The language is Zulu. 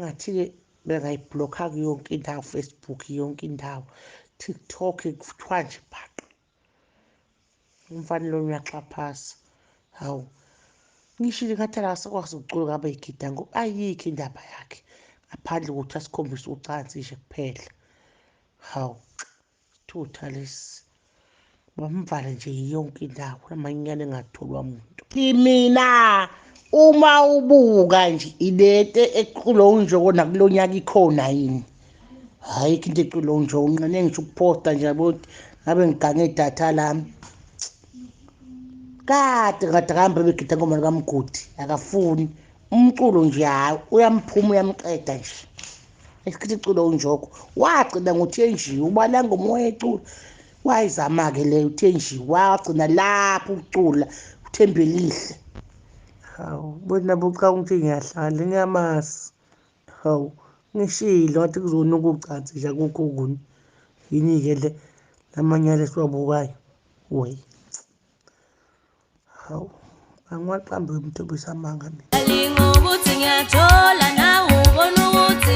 sengathi-ke bengayiblokha yonke indawo, Facebook yonke indawo, TikTok kuthiwa nje bhaqa. Umfana lo uyaxhaphasa. Hawu, ngishilo ngathi akasakwazi ukucula kabe yigida ngoba ayikho indaba yakhe ngaphandle kokuthi asikhombise ucansi nje kuphela. Hawu, sithutha lesi. Bamvale nje yonke indawo, namanyala engatholwa muntu. Mina uma ubuka nje ilete equlo unjoko nakulo nyaka ikhona yini? Hayi into equlo unjoko nqane ngisho ukuphosta nje yabo ngabe ngigange idatha lami. Kade hambe begida ngoma kaMgudi akafuni umculo nje hayi uyamphuma uyamqeda nje. Esikithi iculo unjoko wagcina nguthenjiwe ubala ngomoya eculo. Wayizama-ke leyo uthenjiwe wagcina lapho ucula uthembelihle. Hawu bona bucha ukuthi ngiyahlala ngiyamasi. Hawu ngishilo ngathi kuzonuka ucansi nje akukho okunye. Yini-ke le lamanyala esiwabukayo we. Hawu angiwaqambe umthobisa amanga mina. Alingokuthi ngiyathola nawe ubona ukuthi